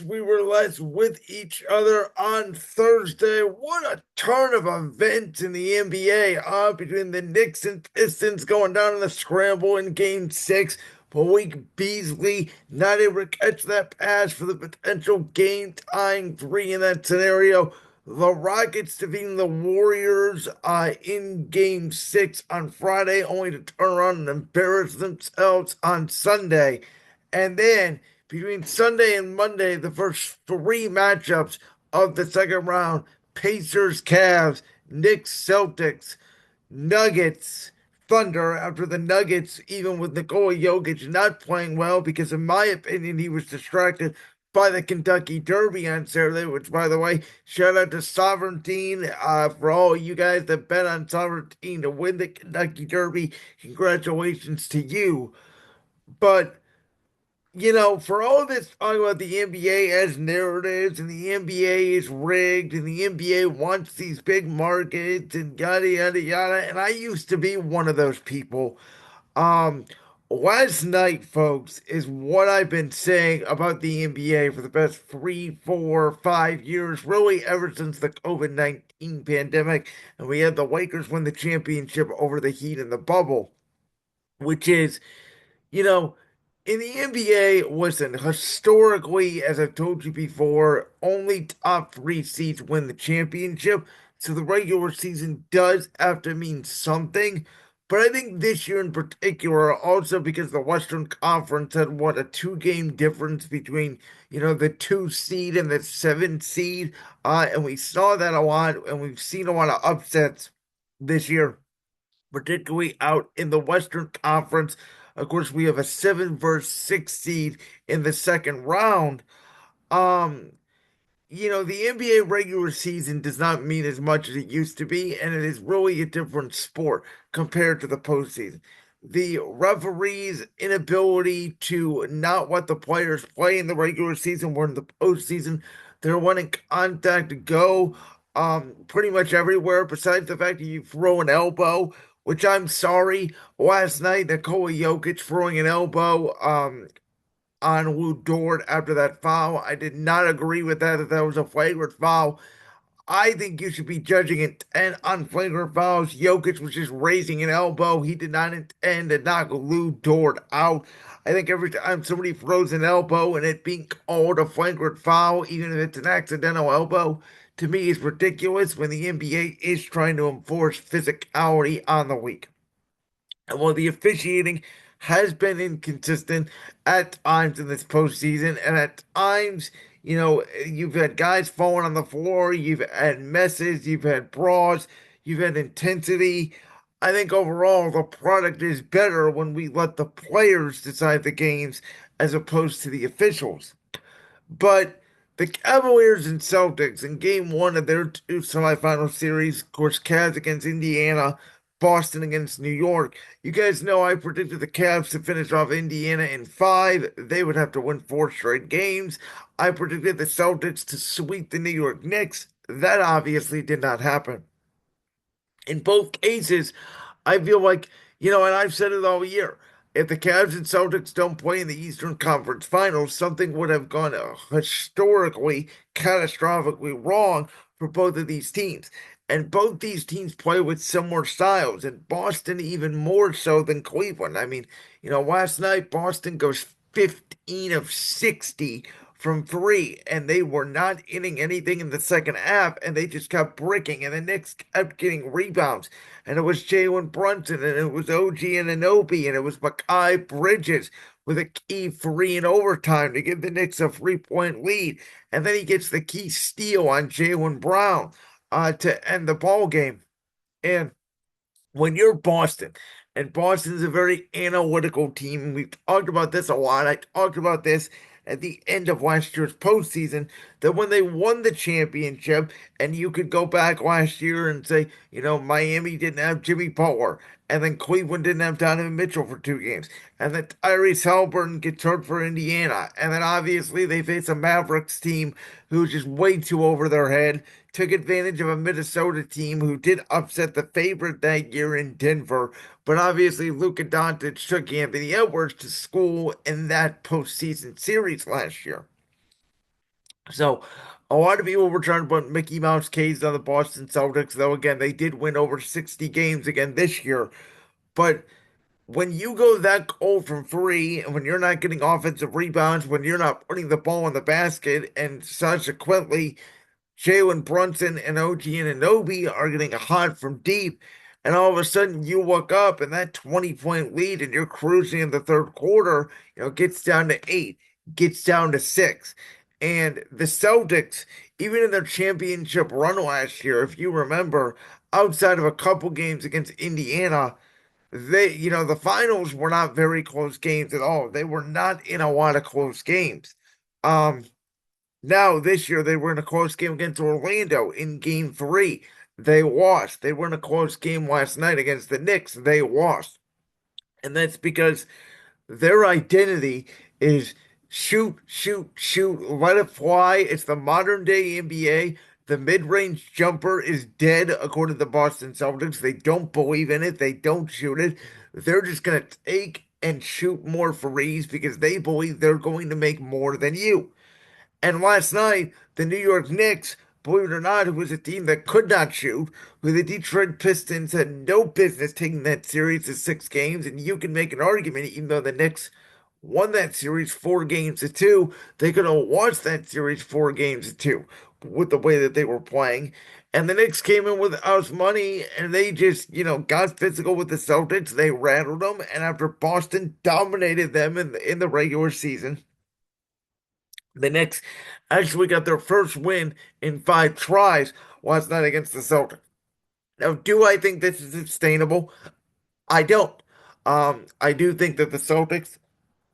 We were less with each other on Thursday. What a turn of events in the NBA, between the Knicks and Pistons going down in the scramble in game six. Malik Beasley not able to catch that pass for the potential game tying three in that scenario. The Rockets defeating the Warriors in game six on Friday, only to turn around and embarrass themselves on Sunday. And then between Sunday and Monday, the first three matchups of the second round: Pacers, Cavs, Knicks, Celtics, Nuggets, Thunder. After the Nuggets, even with Nikola Jokic not playing well, because in my opinion, he was distracted by the Kentucky Derby on Saturday, which, by the way, shout out to Sovereignteen, for all you guys that bet on Sovereignteen to win the Kentucky Derby. Congratulations to you. But for all this talk about the NBA as narratives and the NBA is rigged and the NBA wants these big markets and yada yada yada, and I used to be one of those people. Um, Last night, folks, is what I've been saying about the NBA for the past 3, 4, 5 years, really ever since the COVID-19 pandemic, and we had the Lakers win the championship over the Heat in the bubble, which is you know, in the NBA, listen, historically, as I've told you before, only top three seeds win the championship. So the regular season does have to mean something. But I think this year in particular, also because the Western Conference had what, a two-game difference between, the two seed and the seven seed. And we saw that a lot, and we've seen a lot of upsets this year, particularly out in the Western Conference. Of course, we have a 7 versus 6 seed in the second round. Um, the NBA regular season does not mean as much as it used to be, and it is really a different sport compared to the postseason. The referees' inability to not let the players play in the regular season, where in the postseason they're wanting contact to go pretty much everywhere, besides the fact that you throw an elbow, which I'm sorry. Last night, Nikola Jokic throwing an elbow on Lou Dort after that foul. I did not agree with that was a flagrant foul. I think you should be judging it and on flagrant fouls. Jokic was just raising an elbow. He did not intend to knock Lou Dort out. I think every time somebody throws an elbow and it being called a flagrant foul, even if it's an accidental elbow, to me is ridiculous when the NBA is trying to enforce physicality on the league. And while the officiating has been inconsistent at times in this postseason, and at times, you've had guys falling on the floor, you've had messes, you've had brawls, you've had intensity. I think overall the product is better when we let the players decide the games as opposed to the officials. But the Cavaliers and Celtics in game one of their two semifinal series, of course, Cavs against Indiana, Boston against New York. You guys know I predicted the Cavs to finish off Indiana in five. They would have to win four straight games. I predicted the Celtics to sweep the New York Knicks. That obviously did not happen. In both cases, I feel like, and I've said it all year. If the Cavs and Celtics don't play in the Eastern Conference Finals, something would have gone historically, catastrophically wrong for both of these teams. And both these teams play with similar styles, and Boston even more so than Cleveland. I mean, last night Boston goes 15 of 60 from three, and they were not hitting anything in the second half, and they just kept bricking, and the Knicks kept getting rebounds, and it was Jalen Brunson, and it was OG Anunoby, and it was Mikal Bridges with a key three in overtime to give the Knicks a 3-point lead, and then he gets the key steal on Jaylen Brown to end the ball game. And when you're Boston, and Boston's a very analytical team, and we've talked about this a lot. I talked about this at the end of last year's postseason, that when they won the championship, and you could go back last year and say, Miami didn't have Jimmy Butler, and then Cleveland didn't have Donovan Mitchell for 2 games, and then Tyrese Halliburton gets hurt for Indiana, and then obviously they face a Mavericks team who's just way too over their head, took advantage of a Minnesota team who did upset the favorite that year in Denver. But obviously, Luka Doncic took Anthony Edwards to school in that postseason series last year. So a lot of people were trying to put Mickey Mouse cases on the Boston Celtics, though again, they did win over 60 games again this year. But when you go that cold from three, and when you're not getting offensive rebounds, when you're not putting the ball in the basket, and subsequently Jalen Brunson and OG Anunoby are getting hot from deep, and all of a sudden you look up and that 20-point lead and you're cruising in the third quarter, gets down to eight, gets down to six. And the Celtics, even in their championship run last year, if you remember, outside of a couple games against Indiana, the finals were not very close games at all. They were not in a lot of close games. Um, Now, this year, they were in a close game against Orlando in game three. They lost. They were in a close game last night against the Knicks. They lost. And that's because their identity is shoot, shoot, shoot, let it fly. It's the modern day NBA. The mid-range jumper is dead, according to the Boston Celtics. They don't believe in it. They don't shoot it. They're just going to take and shoot more threes because they believe they're going to make more than you. And last night, the New York Knicks, believe it or not, who was a team that could not shoot, who the Detroit Pistons had no business taking that series to six games. And you can make an argument, even though the Knicks won that series 4 games to two, they could have lost that series 4 games to two with the way that they were playing. And the Knicks came in with house money and they just, got physical with the Celtics. They rattled them. And after Boston dominated them in the regular season, the Knicks actually got their first win in 5 tries last night against the Celtics. Now, do I think this is sustainable? I don't. I do think that the Celtics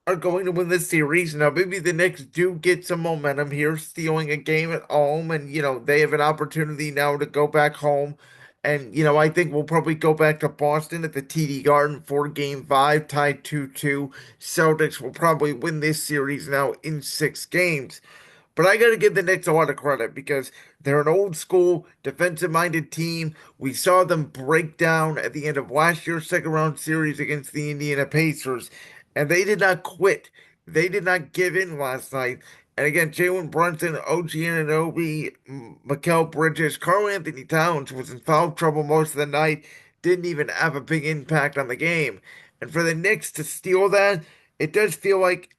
are going to win this series. Now, maybe the Knicks do get some momentum here, stealing a game at home, and they have an opportunity now to go back home. And I think we'll probably go back to Boston at the TD Garden for Game 5, tied 2-2. Celtics will probably win this series now in 6 games. But I got to give the Knicks a lot of credit because they're an old school defensive minded team. We saw them break down at the end of last year's second round series against the Indiana Pacers, and they did not quit. They did not give in last night. And again, Jalen Brunson, OG Anunoby, Mikal Bridges, Karl Anthony Towns was in foul trouble most of the night, didn't even have a big impact on the game. And for the Knicks to steal that, it does feel like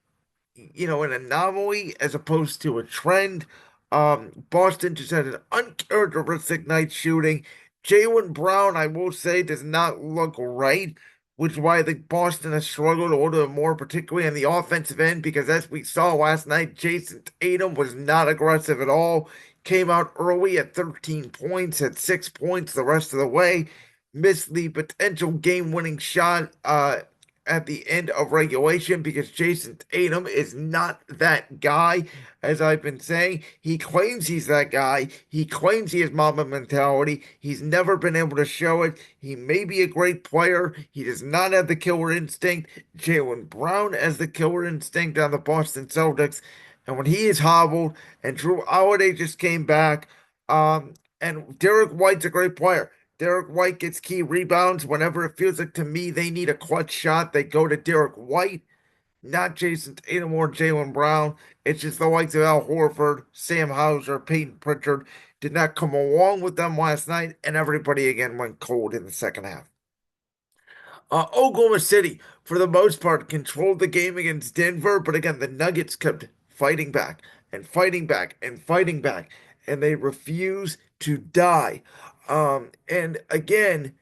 an anomaly as opposed to a trend. Boston just had an uncharacteristic night shooting. Jaylen Brown, I will say, does not look right, which is why I think Boston has struggled a little bit more, particularly on the offensive end, because as we saw last night, Jason Tatum was not aggressive at all. Came out early at 13 points, had 6 points the rest of the way. Missed the potential game-winning shot at the end of regulation because Jason Tatum is not that guy, as I've been saying. He claims he's that guy. He claims he has Mamba mentality. He's never been able to show it. He may be a great player. He does not have the killer instinct. Jaylen Brown has the killer instinct on the Boston Celtics. And when he is hobbled, and Drew Holiday just came back, and Derek White's a great player. Derek White gets key rebounds whenever it feels like to me they need a clutch shot. They go to Derek White, not Jason Tatum or Jaylen Brown. It's just the likes of Al Horford, Sam Hauser, Peyton Pritchard did not come along with them last night, and everybody again went cold in the second half. Oklahoma City, for the most part, controlled the game against Denver, but again, the Nuggets kept fighting back and fighting back and fighting back, and they refused to die. And again,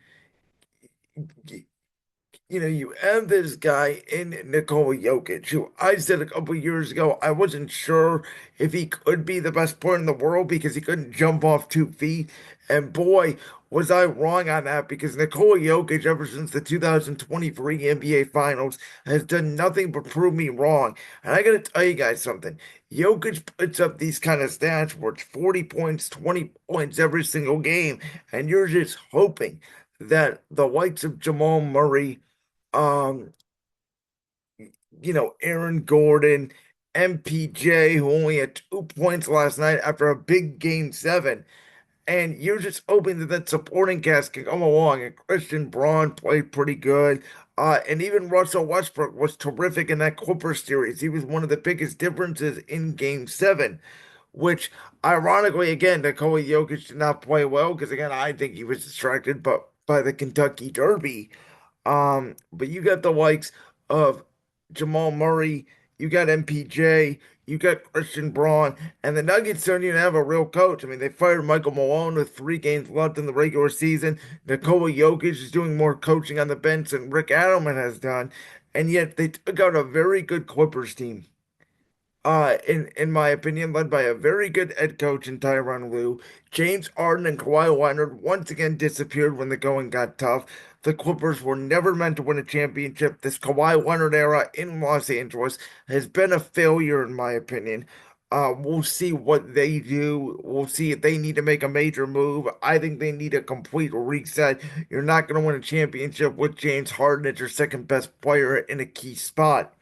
you have this guy in Nikola Jokic, who I said a couple years ago, I wasn't sure if he could be the best player in the world because he couldn't jump off 2 feet. And boy, was I wrong on that because Nikola Jokic, ever since the 2023 NBA Finals, has done nothing but prove me wrong. And I gotta tell you guys something. Jokic puts up these kind of stats where it's 40 points, 20 points every single game, and you're just hoping that the likes of Jamal Murray, um, Aaron Gordon, MPJ, who only had 2 points last night after a big game 7. And you're just hoping that that supporting cast can come along. And Christian Braun played pretty good. And even Russell Westbrook was terrific in that Clippers series. He was one of the biggest differences in game 7. which ironically, again, Nikola Jokic did not play well because again, I think he was distracted but by the Kentucky Derby. But you got the likes of Jamal Murray, you got MPJ, you got Christian Braun, and the Nuggets don't even have a real coach. I mean, they fired Michael Malone with 3 games left in the regular season. Nikola Jokic is doing more coaching on the bench than Rick Adelman has done, and yet they took out a very good Clippers team in my opinion, led by a very good head coach in Tyronn Lue. James Harden and Kawhi Leonard once again disappeared when the going got tough. The Clippers were never meant to win a championship. This Kawhi Leonard era in Los Angeles has been a failure, in my opinion. We'll see what they do. We'll see if they need to make a major move. I think they need a complete reset. You're not going to win a championship with James Harden as your second best player in a key spot.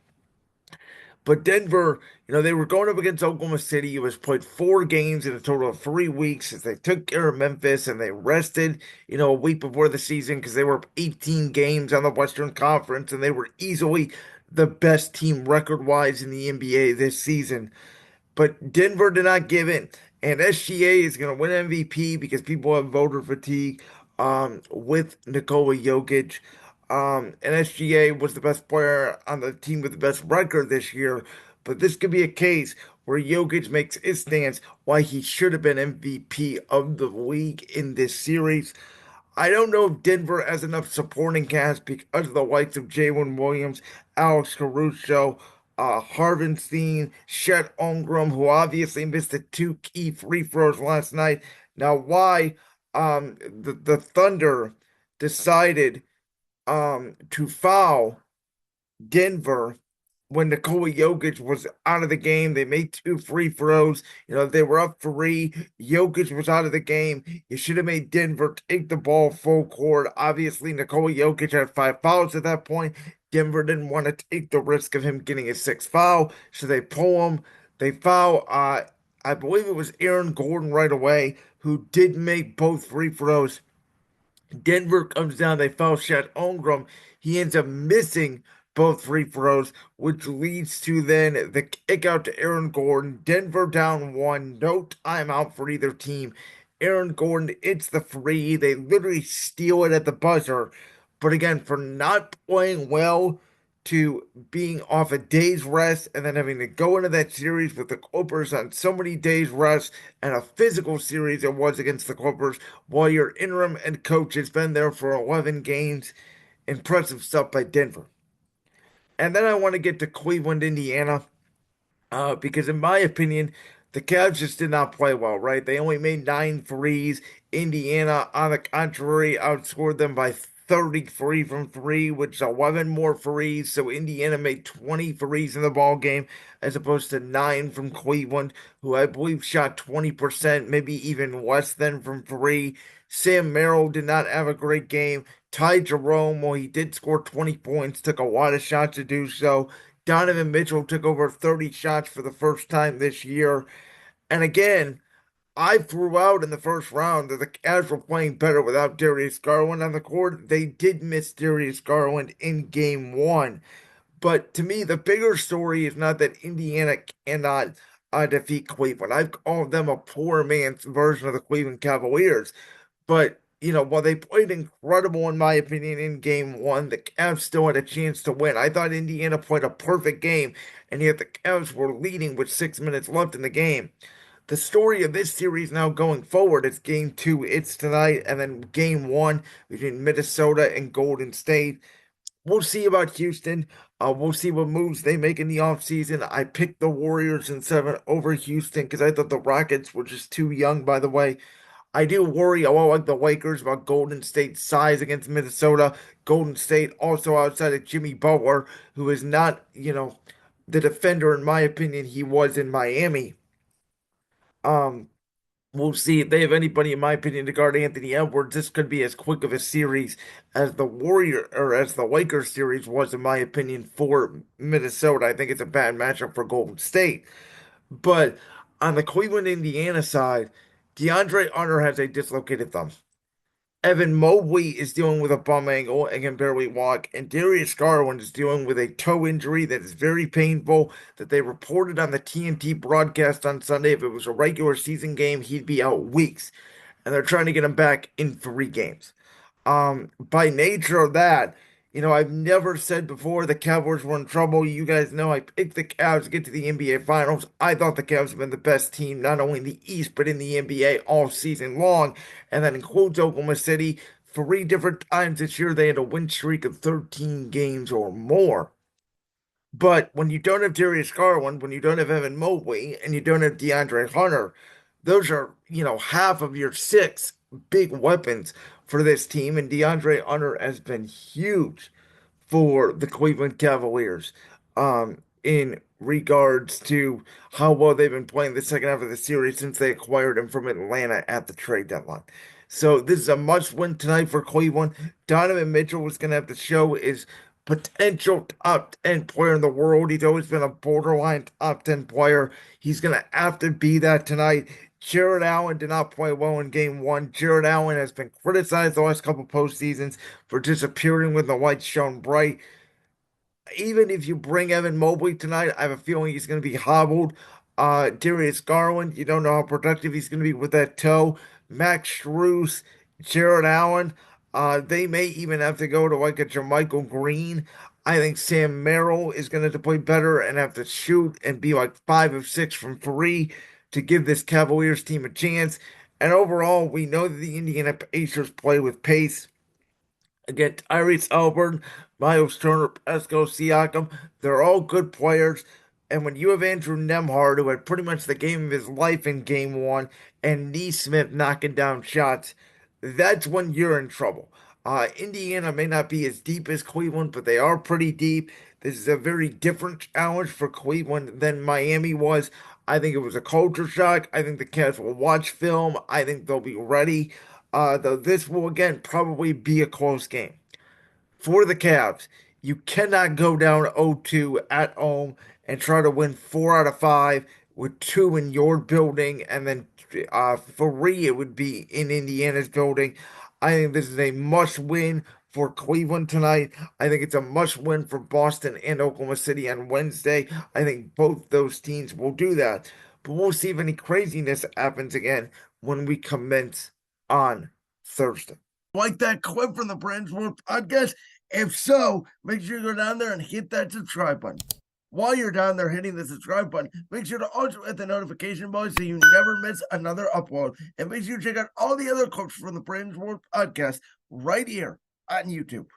But Denver, they were going up against Oklahoma City. It was played 4 games in a total of 3 weeks as they took care of Memphis and they rested, a week before the season because they were up 18 games on the Western Conference and they were easily the best team record-wise in the NBA this season. But Denver did not give in. And SGA is going to win MVP because people have voter fatigue with Nikola Jokic. And SGA was the best player on the team with the best record this year. But this could be a case where Jokic makes his stance why he should have been MVP of the league in this series. I don't know if Denver has enough supporting cast because of the likes of Jalen Williams, Alex Caruso, Harvenstein, Chet Holmgren, who obviously missed the 2 key free throws last night. Now, why the Thunder decided to foul Denver when Nikola Jokic was out of the game. They made 2 free throws. They were up 3. Jokic was out of the game. You should have made Denver take the ball full court. Obviously, Nikola Jokic had 5 fouls at that point. Denver didn't want to take the risk of him getting a 6th foul, so they pull him. They foul, I believe it was Aaron Gordon right away, who did make both free throws. Denver comes down, they foul shot Ongram. He ends up missing both free throws, which leads to then the kick out to Aaron Gordon. Denver down 1, no timeout for either team. Aaron Gordon hits the free. They literally steal it at the buzzer. But again, for not playing well to being off a day's rest and then having to go into that series with the Clippers on so many days rest and a physical series it was against the Clippers while your interim and coach has been there for 11 games. Impressive stuff by Denver. And then I want to get to Cleveland, Indiana. Because in my opinion, the Cavs just did not play well, right? They only made 9 threes. Indiana, on the contrary, outscored them by 33 from three, which is 11 more threes. So Indiana made 20 threes in the ball game, as opposed to 9 from Cleveland, who I believe shot 20%, maybe even less than from three. Sam Merrill did not have a great game. Ty Jerome, while he did score 20 points, took a lot of shots to do so. Donovan Mitchell took over 30 shots for the first time this year. And again, I threw out in the first round that the Cavs were playing better without Darius Garland on the court. They did miss Darius Garland in game 1. But to me, the bigger story is not that Indiana cannot defeat Cleveland. I've called them a poor man's version of the Cleveland Cavaliers. But, while they played incredible, in my opinion, in game 1, the Cavs still had a chance to win. I thought Indiana played a perfect game, and yet the Cavs were leading with 6 minutes left in the game. The story of this series now going forward is game 2. It's tonight, and then game 1 between Minnesota and Golden State. We'll see about Houston. We'll see what moves they make in the offseason. I picked the Warriors in 7 over Houston because I thought the Rockets were just too young, by the way. I do worry a lot like the Lakers about Golden State's size against Minnesota. Golden State also outside of Jimmy Butler, who is not, the defender, in my opinion, he was in Miami. Um, we'll see if they have anybody, in my opinion, to guard Anthony Edwards. This could be as quick of a series as the Warrior or as the Lakers series was, in my opinion, for Minnesota. I think it's a bad matchup for Golden State. But on the Cleveland, Indiana side, DeAndre Hunter has a dislocated thumb. Evan Mobley is dealing with a bum ankle and can barely walk, and Darius Garland is dealing with a toe injury that is very painful. That they reported on the TNT broadcast on Sunday. If it was a regular season game, he'd be out weeks, and they're trying to get him back in 3 games. By nature of that, I've never said before the Cowboys were in trouble. You guys know I picked the Cavs to get to the NBA Finals. I thought the Cavs have been the best team, not only in the East, but in the NBA all season long. And that includes Oklahoma City. 3 different times this year, they had a win streak of 13 games or more. But when you don't have Darius Garland, when you don't have Evan Mobley, and you don't have DeAndre Hunter, those are, half of your 6 big weapons for this team. And DeAndre Hunter has been huge for the Cleveland Cavaliers in regards to how well they've been playing the second half of the series since they acquired him from Atlanta at the trade deadline. So this is a must win tonight for Cleveland. Donovan Mitchell was going to have to show his potential top 10 player in the world. He's always been a borderline top 10 player. He's going to have to be that tonight. Jared Allen did not play well in game 1. Jared Allen has been criticized the last couple postseasons for disappearing when the lights shone bright. Even if you bring Evan Mobley tonight, I have a feeling he's going to be hobbled. Darius Garland, you don't know how productive he's going to be with that toe. Max Strus, Jared Allen, they may even have to go to like a Jermichael Green. I think Sam Merrill is going to have to play better and have to shoot and be like 5 of 6 from 3 to give this Cavaliers team a chance. And overall, we know that the Indiana Pacers play with pace. Again, Tyrese Haliburton, Miles Turner, Pascal Siakam, they're all good players. And when you have Andrew Nemhard, who had pretty much the game of his life in game 1, and Neesmith knocking down shots, that's when you're in trouble. Indiana may not be as deep as Cleveland, but they are pretty deep. This is a very different challenge for Cleveland than Miami was. I think it was a culture shock. I think the Cavs will watch film. I think they'll be ready. Though this will again probably be a close game for the Cavs. You cannot go down 0-2 at home and try to win 4 out of 5 with 2 in your building, and then 3 it would be in Indiana's building. I think this is a must win for Cleveland tonight. I think it's a must win for Boston and Oklahoma City on Wednesday. I think both those teams will do that. But we'll see if any craziness happens again when we commence on Thursday. Like that clip from the Brands World podcast? If so, make sure you go down there and hit that subscribe button. While you're down there hitting the subscribe button, make sure to also hit the notification bell so you never miss another upload. And make sure you check out all the other clips from the Brands World podcast right here on YouTube.